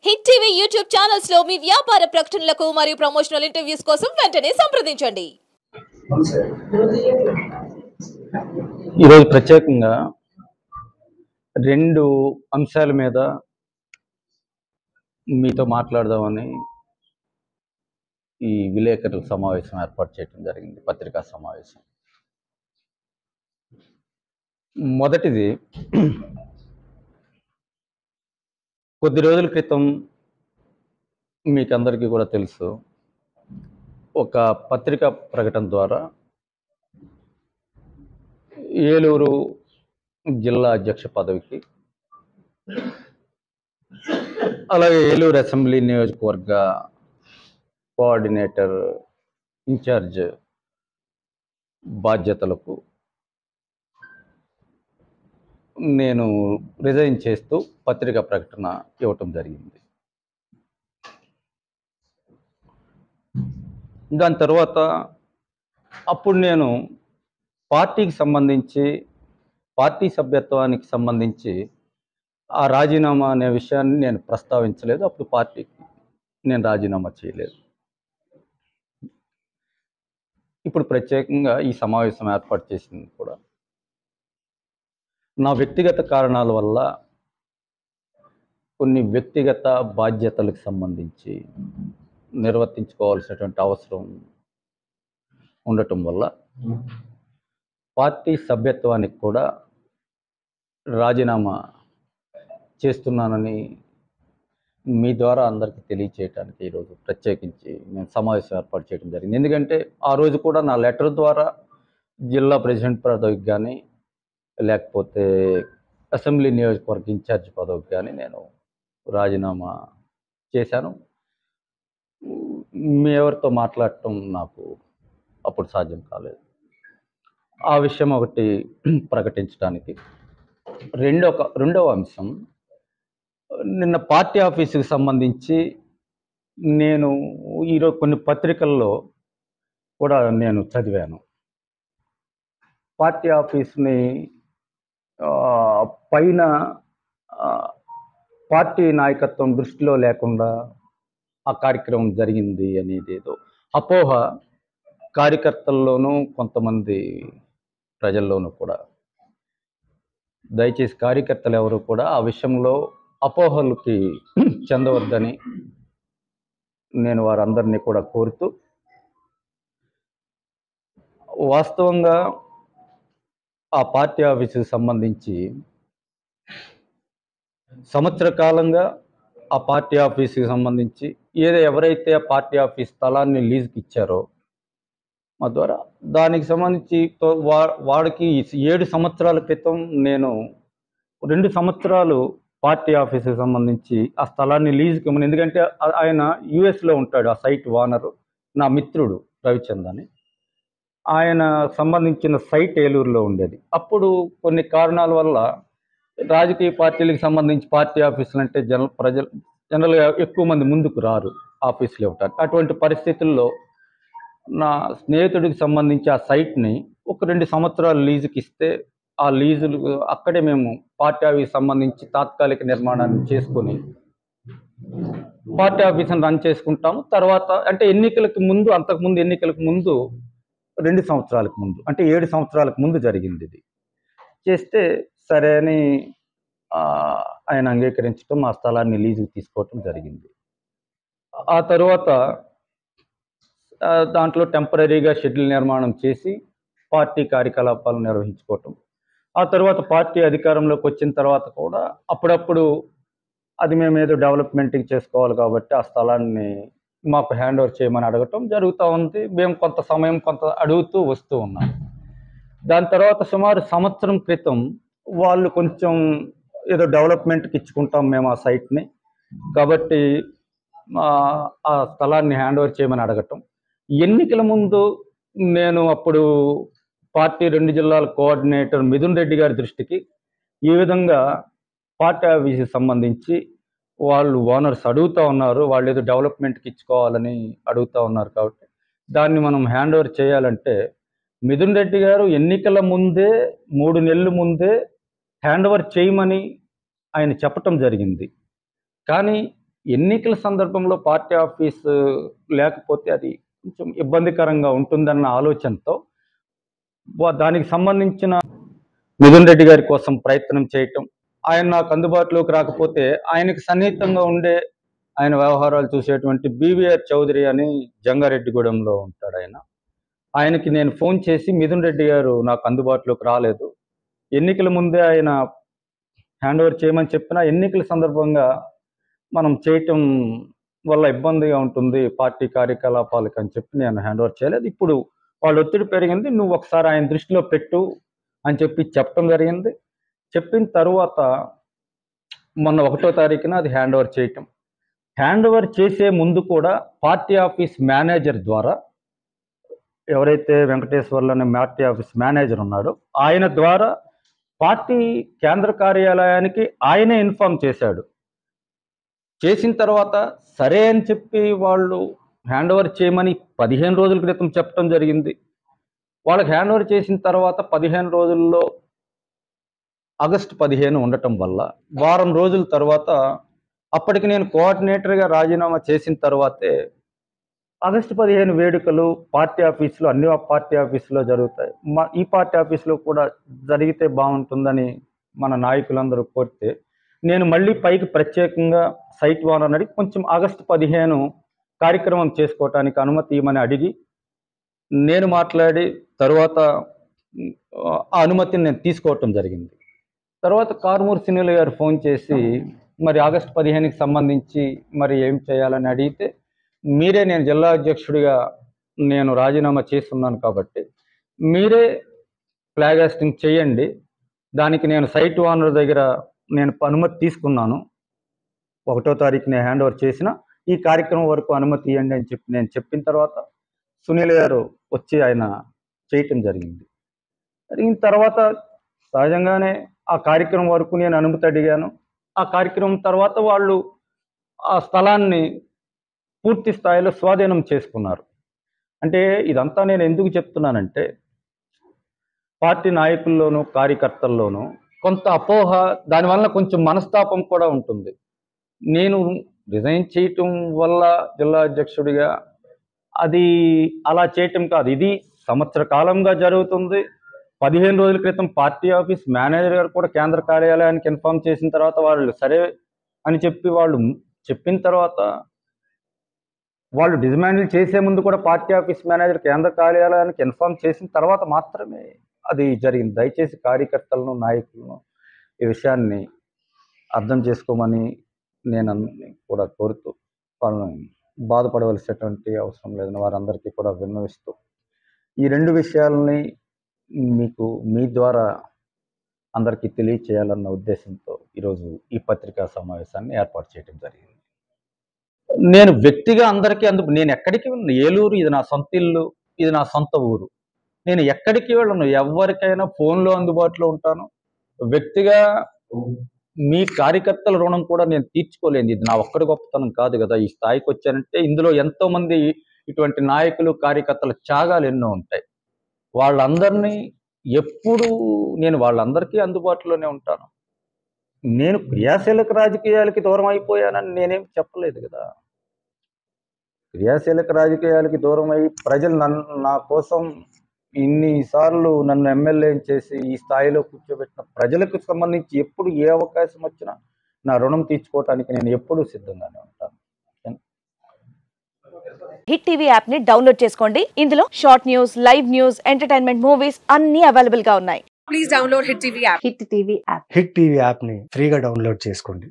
Hit TV YouTube channels లో మీ వ్యాపార ప్రకటనలకు మరియు ప్రమోషనల్ ఇంటర్వ్యూస్ కోసం వెంటనే సంప్రదించండి. ఈరోజు ప్రత్యేకంగా రెండు అంశాల మీద మీతో మాట్లాడదామని ఈ విలేకరుల సమావేశం ఏర్పాటు చేయడం జరిగింది, పత్రికా సమావేశం. మొదటిది, కొద్ది రోజుల క్రితం మీకందరికీ కూడా తెలుసు, ఒక పత్రికా ప్రకటన ద్వారా ఏలూరు జిల్లా అధ్యక్ష పదవికి, అలాగే ఏలూరు అసెంబ్లీ నియోజకవర్గ కోఆర్డినేటర్ ఇన్ఛార్జ్ బాధ్యతలకు నేను రిజైన్ చేస్తూ పత్రికా ప్రకటన ఇవ్వటం జరిగింది. దాని తర్వాత అప్పుడు నేను పార్టీకి సంబంధించి, పార్టీ సభ్యత్వానికి సంబంధించి ఆ రాజీనామా అనే విషయాన్ని నేను ప్రస్తావించలేదు. అప్పుడు పార్టీకి నేను రాజీనామా చేయలేదు. ఇప్పుడు ప్రత్యేకంగా ఈ సమావేశం ఏర్పాటు చేసింది కూడా నా వ్యక్తిగత కారణాల వల్ల, కొన్ని వ్యక్తిగత బాధ్యతలకు సంబంధించి నిర్వర్తించుకోవాల్సినటువంటి అవసరం ఉండటం వల్ల పార్టీ సభ్యత్వానికి కూడా రాజీనామా చేస్తున్నానని మీ ద్వారా అందరికీ తెలియచేయడానికి ఈరోజు ప్రత్యేకించి నేను సమావేశం ఏర్పాటు చేయడం జరిగింది. ఎందుకంటే ఆ రోజు కూడా నా లెటర్ ద్వారా జిల్లా ప్రెసిడెంట్ పదవికి కానీ, లేకపోతే అసెంబ్లీ నియోజకవర్గ ఇన్ఛార్జ్ పదవికి కానీ నేను రాజీనామా చేశాను. మీ ఎవరితో మాట్లాడటం నాకు అప్పుడు సాధ్యం కాలేదు. ఆ విషయం ఒకటి ప్రకటించడానికి. రెండవ అంశం, నిన్న పార్టీ ఆఫీసుకి సంబంధించి నేను ఈరోజు కొన్ని పత్రికల్లో కూడా నేను చదివాను. పార్టీ ఆఫీస్ని పైన పార్టీ నాయకత్వం దృష్టిలో లేకుండా ఆ కార్యక్రమం జరిగింది అనేది ఏదో అపోహ కార్యకర్తల్లోనూ, కొంతమంది ప్రజల్లోనూ కూడా. దయచేసి కార్యకర్తలు ఎవరు కూడా ఆ విషయంలో అపోహలకి చెందవద్దని నేను వారందరినీ కూడా కోరుతూ, వాస్తవంగా ఆ పార్టీ ఆఫీసుకి సంబంధించి సంవత్సర కాలంగా ఆ పార్టీ ఆఫీసుకి సంబంధించి ఎవరైతే ఆ పార్టీ ఆఫీస్ స్థలాన్ని లీజుకి ఇచ్చారో మా ద్వారా, దానికి సంబంధించి వాడికి 7 సంవత్సరాల క్రితం నేను 2 సంవత్సరాలు పార్టీ ఆఫీసుకి సంబంధించి ఆ స్థలాన్ని లీజుకి ఇవ్వను. ఎందుకంటే ఆయన యుఎస్లో ఉంటాడు, ఆ సైట్ ఓనరు నా మిత్రుడు రవిచంద్ అని. ఆయన సంబంధించిన సైట్ ఏలూరులో ఉండేది. అప్పుడు కొన్ని కారణాల వల్ల రాజకీయ పార్టీలకు సంబంధించి పార్టీ ఆఫీసులు అంటే జనరల్గా ఎక్కువ మంది ముందుకు రారు ఆఫీసులు ఇవ్వటానికి. అటువంటి పరిస్థితుల్లో నా స్నేహితుడికి సంబంధించి ఆ సైట్ని ఒక 2 సంవత్సరాలు లీజుకి ఇస్తే, ఆ లీజులు అక్కడే మేము పార్టీ ఆఫీస్ సంబంధించి తాత్కాలిక నిర్మాణాన్ని చేసుకొని పార్టీ ఆఫీస్ని రన్ చేసుకుంటాము. తర్వాత అంటే ఎన్నికలకు ముందు, అంతకుముందు ఎన్నికలకు ముందు 2 సంవత్సరాలకు ముందు, అంటే 7 సంవత్సరాలకు ముందు జరిగింది. ఇది చేస్తే సరే అని ఆయన అంగీకరించడం, ఆ స్థలాన్ని లీజుకి తీసుకోవటం జరిగింది. ఆ తర్వాత దాంట్లో టెంపరీగా షెడ్యూల్ నిర్మాణం చేసి పార్టీ కార్యకలాపాలు నిర్వహించుకోవటం. ఆ తర్వాత పార్టీ అధికారంలోకి వచ్చిన తర్వాత కూడా అప్పుడప్పుడు అది మేము ఏదో డెవలప్మెంట్కి చేసుకోవాలి కాబట్టి ఆ స్థలాన్ని మాకు హ్యాండ్ ఓవర్ చేయమని అడగటం జరుగుతూ ఉంది. మేము కొంత సమయం అడుగుతూ వస్తూ ఉన్నాం. దాని తర్వాత సుమారు సంవత్సరం క్రితం వాళ్ళు కొంచెం ఏదో డెవలప్మెంట్కి ఇచ్చుకుంటాం మేము ఆ సైట్ని, కాబట్టి ఆ స్థలాన్ని హ్యాండ్ ఓవర్ చేయమని అడగటం. ఎన్నికల ముందు నేను అప్పుడు పార్టీ 2 జిల్లాల కోఆర్డినేటర్ మిథున్ రెడ్డి గారి దృష్టికి ఈ విధంగా పార్టీ ఆఫీస్కి సంబంధించి వాళ్ళు ఓనర్స్ అడుగుతూ ఉన్నారు, వాళ్ళు ఏదో డెవలప్మెంట్కి ఇచ్చుకోవాలని అడుగుతూ ఉన్నారు, కాబట్టి దాన్ని మనం హ్యాండ్ ఓవర్ చేయాలంటే మిథున్ రెడ్డి గారు ఎన్నికల ముందే 3 నెలల ముందే హ్యాండ్ ఓవర్ చేయమని ఆయన చెప్పటం జరిగింది. కానీ ఎన్నికల సందర్భంలో పార్టీ ఆఫీస్ లేకపోతే అది కొంచెం ఇబ్బందికరంగా ఉంటుందన్న ఆలోచనతో దానికి సంబంధించిన మిథున్ రెడ్డి గారి కోసం ప్రయత్నం చేయటం, ఆయన నాకు అందుబాటులోకి రాకపోతే ఆయనకు సన్నిహితంగా ఉండే ఆయన వ్యవహారాలు చూసేటువంటి బీవీఆర్ చౌదరి అని జంగారెడ్డిగూడెంలో ఉంటాడు ఆయనకి నేను ఫోన్ చేసి మిథున్ రెడ్డి గారు నాకు అందుబాటులోకి రాలేదు, ఎన్నికల ముందే ఆయన హ్యాండ్ ఓవర్ చేయమని చెప్పినా ఎన్నికల సందర్భంగా మనం చేయటం వల్ల ఇబ్బందిగా ఉంటుంది పార్టీ కార్యకలాపాలకు అని చెప్పి నేను హ్యాండ్ ఓవర్ చేయలేదు. ఇప్పుడు వాళ్ళ ఒత్తిడి పెరిగింది, నువ్వు ఒకసారి ఆయన దృష్టిలో పెట్టు అని చెప్పి చెప్పడం జరిగింది. చెప్పిన తర్వాత మొన్న 1వ తారీఖున అది హ్యాండ్ ఓవర్ చేయటం. హ్యాండ్ ఓవర్ చేసే ముందు కూడా పార్టీ ఆఫీస్ మేనేజర్ ద్వారా, ఎవరైతే వెంకటేశ్వర్లు అనే పార్టీ ఆఫీస్ మేనేజర్ ఉన్నాడో ఆయన ద్వారా పార్టీ కేంద్ర కార్యాలయానికి ఆయనే ఇన్ఫార్మ్ చేశాడు. చేసిన తర్వాత సరే అని చెప్పి వాళ్ళు హ్యాండ్ ఓవర్ చేయమని 15 రోజుల క్రితం చెప్పడం జరిగింది. వాళ్ళకి హ్యాండ్ ఓవర్ చేసిన తర్వాత 15 రోజుల్లో ఆగస్టు 15 ఉండటం వల్ల వారం రోజుల తర్వాత, అప్పటికి నేను కోఆర్డినేటర్గా రాజీనామా చేసిన తర్వాతే ఆగస్టు 15 వేడుకలు పార్టీ ఆఫీసులో, అన్ని పార్టీ ఆఫీసులో జరుగుతాయి. ఈ పార్టీ ఆఫీసులో కూడా జరిగితే బాగుంటుందని మన నాయకులందరూ కోరితే నేను మళ్ళీ పైకి ప్రత్యేకంగా సైట్ ఓనర్ అడిగి కొంచెం ఆగస్టు 15 కార్యక్రమం చేసుకోవటానికి అనుమతి ఇవ్వమని అడిగి నేను మాట్లాడి తర్వాత ఆ అనుమతిని నేను తీసుకోవటం జరిగింది. తర్వాత కారుమూరి సునీల్ గారు ఫోన్ చేసి మరి ఆగస్టు 15కి సంబంధించి మరి ఏం చేయాలని అడిగితే, మీరే, నేను జిల్లా అధ్యక్షుడిగా నేను రాజీనామా చేస్తున్నాను కాబట్టి మీరే ఫ్లాగ్ హాస్టింగ్ చేయండి, దానికి నేను సైట్ ఓనర్ దగ్గర నేను అనుమతి తీసుకున్నాను, 1వ తారీఖునే హ్యాండ్ ఓవర్ చేసిన, ఈ కార్యక్రమం వరకు అనుమతి ఇవ్వండి అని చెప్పి నేను చెప్పిన తర్వాత సునీల్ గారు వచ్చి ఆయన చేయటం జరిగింది. జరిగిన తర్వాత సహజంగానే ఆ కార్యక్రమం వరకు నేను అనుమతి అడిగాను. ఆ కార్యక్రమం తర్వాత వాళ్ళు ఆ స్థలాన్ని పూర్తి స్థాయిలో స్వాధీనం చేసుకున్నారు. అంటే ఇదంతా నేను ఎందుకు చెప్తున్నానంటే, పార్టీ నాయకుల్లోనూ కార్యకర్తల్లోనూ కొంత అపోహ, దానివల్ల కొంచెం మనస్తాపం కూడా ఉంటుంది. నేను రిజైన్ చేయటం వల్ల జిల్లా అధ్యక్షుడిగా అది అలా చేయటం కాదు, ఇది సంవత్సర కాలంగా జరుగుతుంది. 15 రోజుల క్రితం పార్టీ ఆఫీస్ మేనేజర్ గారు కూడా కేంద్ర కార్యాలయానికి ఇన్ఫార్మ్ చేసిన తర్వాత వాళ్ళు సరే అని చెప్పి వాళ్ళు చెప్పిన తర్వాత, వాళ్ళు డిమాండ్లు చేసే ముందు కూడా పార్టీ ఆఫీస్ మేనేజర్ కేంద్ర కార్యాలయానికి ఇన్ఫార్మ్ చేసిన తర్వాత మాత్రమే అది జరిగింది. దయచేసి కార్యకర్తలను, నాయకులను ఈ విషయాన్ని అర్థం చేసుకోమని నేను కూడా కోరుతూ, వాళ్ళని బాధపడవలసినటువంటి అవసరం లేదని వారందరికీ కూడా విన్నవిస్తూ, ఈ 2 విషయాలని మీకు మీ ద్వారా అందరికీ తెలియచేయాలన్న ఉద్దేశంతో ఈరోజు ఈ పత్రికా సమావేశాన్ని ఏర్పాటు చేయడం జరిగింది. నేను వ్యక్తిగా అందరికీ నేను ఎక్కడికి వెళ్ళను, ఏలూరు ఇది నా సొంత ఇల్లు, ఇది నా సొంత ఊరు, నేను ఎక్కడికి వెళ్ళను, ఎవరికైనా ఫోన్లో అందుబాటులో ఉంటాను. వ్యక్తిగా మీ కార్యకర్తల రుణం కూడా నేను తీర్చుకోలేను, ఇది నా ఒక్కడి గొప్పతనం కాదు కదా. ఈ స్థాయికి వచ్చానంటే ఇందులో ఎంతోమంది ఇటువంటి నాయకులు, కార్యకర్తల త్యాగాలు ఎన్నో ఉంటాయి. వాళ్ళందరినీ ఎప్పుడు నేను వాళ్ళందరికీ అందుబాటులోనే ఉంటాను. నేను క్రియాశీలక రాజకీయాలకి దూరం అయిపోయానని నేనేం చెప్పలేదు కదా. క్రియాశీలక రాజకీయాలకి దూరం అయ్యి ప్రజలు నా కోసం ఇన్నిసార్లు నన్ను ఎమ్మెల్యే చేసి ఈ స్థాయిలో కూర్చోబెట్టిన ప్రజలకు సంబంధించి ఎప్పుడు ఏ అవకాశం వచ్చినా నా రుణం తీర్చుకోవటానికి నేను ఎప్పుడూ సిద్ధంగానే ఉంటాను. హిట్ టీవీ యాప్ ని డౌన్లోడ్ చేసుకోండి. ఇందులో short news, live news, entertainment movies అన్ని అవైలబుల్ గా ఉన్నాయి. Please download Hit TV app. Hit TV app. Hit TV యాప్ని ఫ్రీగా డౌన్లోడ్ చేసుకోండి.